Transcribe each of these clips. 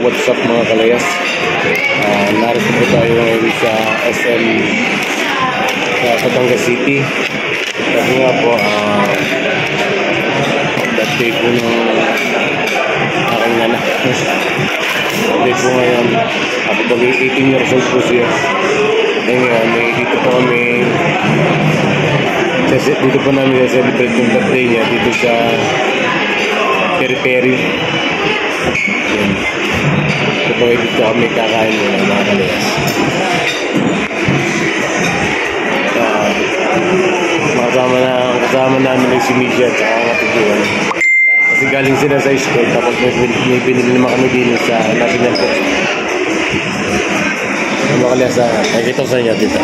What's up mga kalayas? Narito po tayo ngayon sa SM sa Batangas City. Kasi nga po, that day po ng aking anak. That day po ngayon, ako po 18 years old po siya. Ngayon, dito po kami, dito po namin celebrate yung birthday niya dito sa Peri-Peri. Ito po dito kami kakain nila mga kalayas. Kasama namin si Misha at saka ang atigiwan. Kasi galing sila sa school tapos may pinili naman kami din sa National Coach. Mga kalayas, nakikita ko sa inyo dito.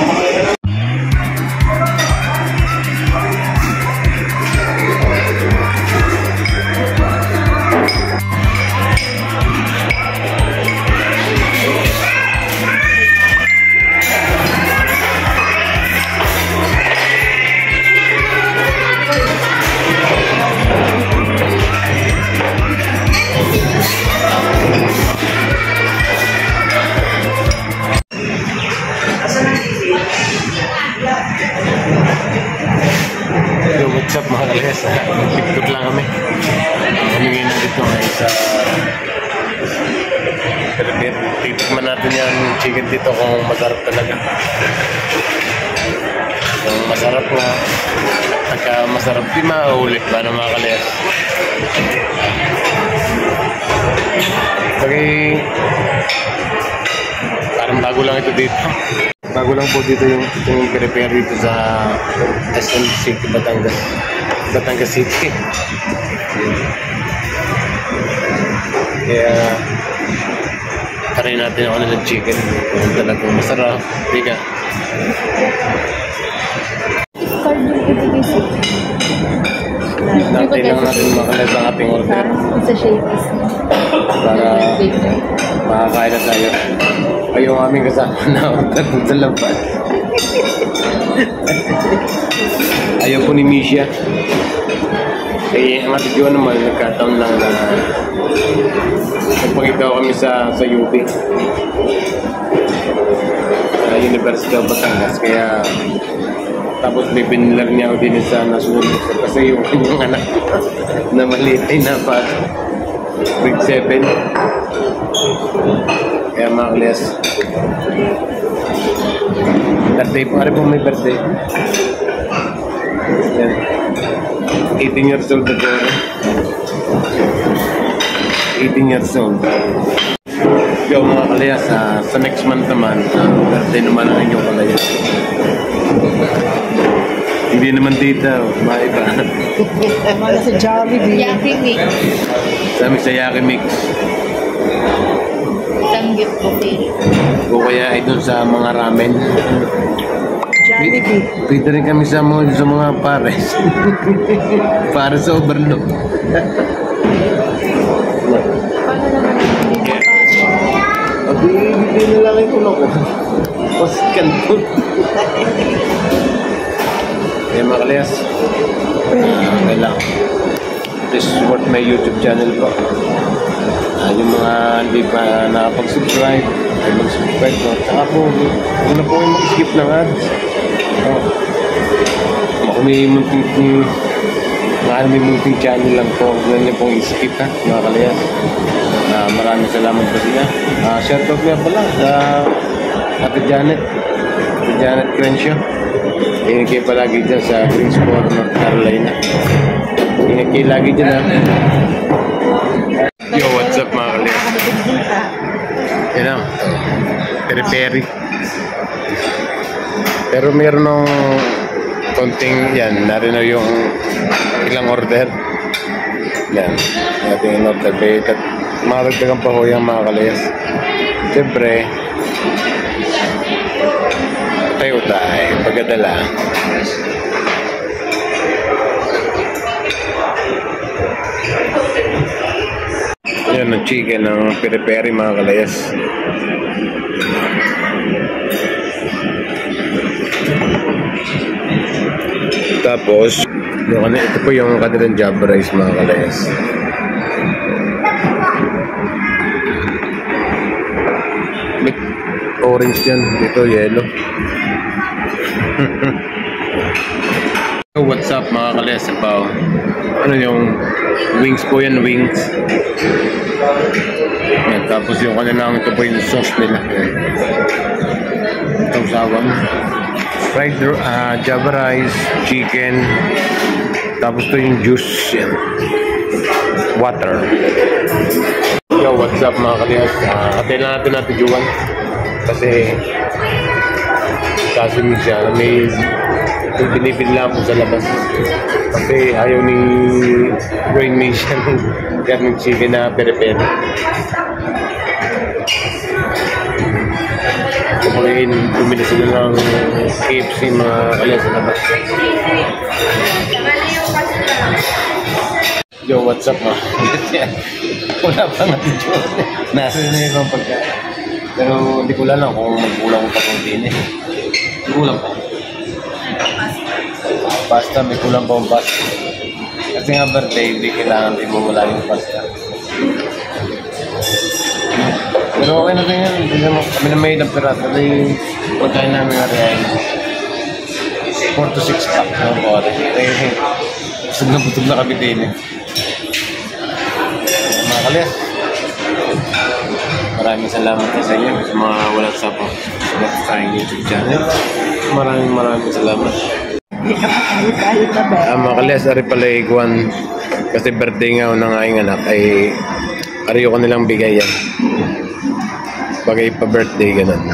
What's up mga kalayas? Tiktok lang kami. Kami ngayon nandito ngayon sa Peri-Peri. Titikman natin yung chicken dito kung masarap talaga. Kung masarap nga, pagka masarap di maulit ba ng mga kalayas? Okay, parang bago lang ito dito. Bago lang po dito yung Peri-Peri dito sa SM City, Batangas City. Kaya try natin ako ng chicken kung talagang masarap. Diga. Natin lang natin makalit ang ating order para makakain na tayo. Ay yung aming kasama na order sa labas. Ayaw po ni Misha. Eh, ang atigiwan naman, nagkataon lang na nagpakita kami sa UP. Sa University of Batangas. Kaya tapos may pinilar niya ako din sa National. Kasi yung kanyang anak na maliit ay napat grade 7. Kaya mga kalayas, birthday po. Ano po may birthday? 18 years old na po. 18 years old. Yo mga kalayas, sa next month naman, birthday naman ang inyong kalayas. Hindi naman dito, maiba. Mana sa Jollibee. Yaki Mix. Sabi sa Yaki Mix. Tanggit buffet. O kaya ay doon sa mga ramen. Jollibee. Pwede rin kami sa mga pares. Pares sa overlook. Paano naman hindi makain? Hindi na lang yung ulo ko. Paskan po. Kaya mga kalayas, kailangan please support my YouTube channel po. Yung mga hindi pa nakapag-subscribe ay mag-subscribe po. Saka po, huwag na po kayo mag-skip ng ads. May munting channel lang po. Huwag niyo pong i-skip ha, mga kalayas. Maraming salamat po sila. Shoutout nga pala sa Ate Janet Crenshaw. Ingat kayo palagi dyan sa Greensboro, North Carolina. Ingat kayo lagi dyan ha. Yo, what's up mga kalayas? Yan ang Peri-Peri. Pero meron ng konting yan, narino yung ilang order. Yan, natin yung order. Maragdagan pa ko yung mga kalayas. Siyempre, tayo pagkadala. Yan ang chicken ng Peri-Peri mga kalayas. Tapos ito po yung kanilang job rice mga kalayas. orange yan. Dito, yellow. So, what's up mga kalesapaw? Ano yung wings po yan, wings. Yan, tapos yung kanilang ito po yung sauce nila. Itong sawang. Fried java rice, chicken. Tapos ito yung juice. Yan. Water. Yo, what's up mga kalihas? Katayin lang natin Juan. Kasi siya, may binibili lang po sa labas. Kasi ayaw ni Brain Nation ng chicken na pere-pere. Kumagain, bumili sila ng KFC mga kalihas sa labas. Yo, what's up mga kalihas? Wala pa natin Juan. Nasa na yung pagkain. Pero hindi ko lang kung magkulang ko pa kung din eh. Kulang pa. Pasta, may kulang pa ang pasta. Kasi nga birthday, hindi kailangan din mo wala yung pasta. Pero okay na din yan. Kami na may ilang pirato. Kasi pagkain namin na rin 4 to 6 pack. Busog na kami din eh. Mga kalis. Maraming salamat sa inyo sa mga walang sapo sa aking YouTube channel. Maraming salamat. Mga kalis, ari pala iguan kasi birthday nga ng aking anak ay ari ko nilang bigay yan. Bagay pa birthday ganun.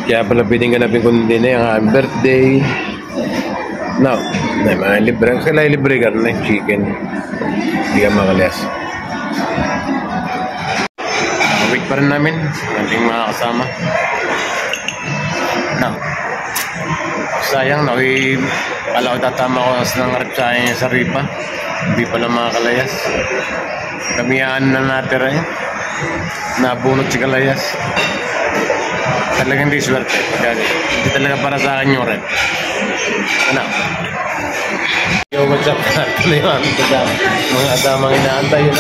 Kaya pala pwedeng ganapin ko din ang aking birthday. No, may mga libre. Kaya libre ka na chicken. Hindi ka mga kalis. Wait pa rin namin ating mga kasama. Sayang na pala ko tatama ko ng rep sa ripa. Hindi pala mga kalayas. Kamiyaan na natira yun. Nabunot si kalayas. Talagang di swerte. Hindi talaga para sa akin yung rep. Ano? Yo, what's up? Tuloy mga kasamang inaantay yun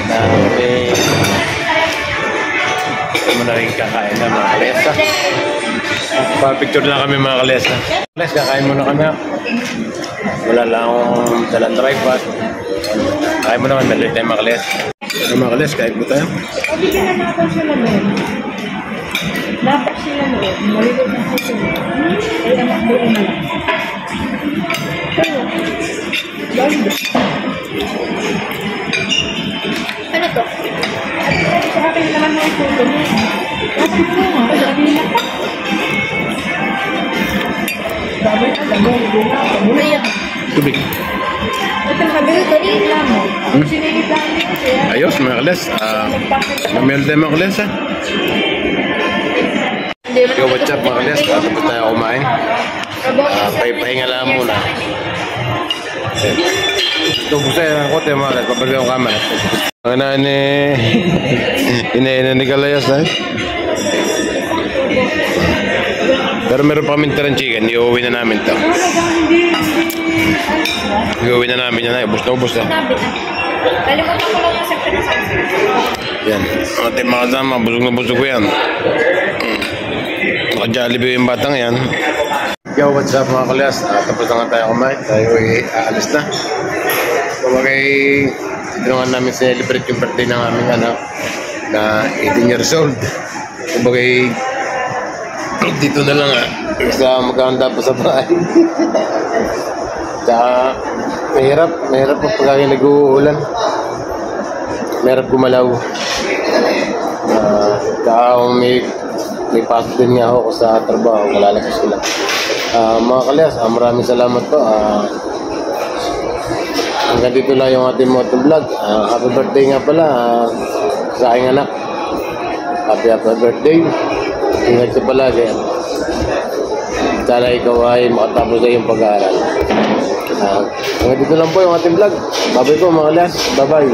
na may mo na rin kakain na mga kalesa. Pa-picture na kami mga kalesa. Kalesa, kakain muna kami. Wala lang akong dalang tripod. Kain muna kami, maliit tayo mga kalesa. Mga kalesa, kain mo tayo. Dapat sila noon, maligot na sila. Ay, anak mo na lang. Ano to? Sa akin naman na ito. Bakit mo nga? Sabi na ka. Dapat na lang. Muna. Tubig. Ito nakabili ko rin lang mo. Siniliplan mo siya. Ayos mga kalesa. Mamel tayo mga kalesa. Yo, what's up mga kalesa? Tapos tayo kumain. Pahinga lang muna. Ito busa yan ang kote mga kalesa. Pabalik ang kamera. Ang ina ni kalayas na. Pero meron pa kami tirang chicken. Iuwi na namin ito. Iuwi na namin yan. Ubus na. Kalimutan ko lang yung section na sa yan. Ating mga kasama. Busog na busog ko yan. Naka-Jollibee yung batang yan. Yo, what's up mga kalayas? Tapos na nga tayo kumain. Tayo aalis na. Kumagay, tinungan namin celebrate yung birthday ng aming anak na 18 years old. Kumagay, dito na lang sa magkakanda pa sa bahay. Tsaka, mahirap po pagkakay nag-uulan. Mahirap gumalaw. Tsaka may pasok din nga ako sa trabaho, malalabas ko lang. Mga kalayas, maraming salamat po. Hanggang dito lang yung ating motovlog. Happy birthday nga pala sa aking anak. Happy birthday. Ingat sa palagi. Sana ikaw ay makatapos sa iyong pag-aaral. Hanggang dito lang po yung ating vlog. Bye-bye po mga kalayas. Bye-bye.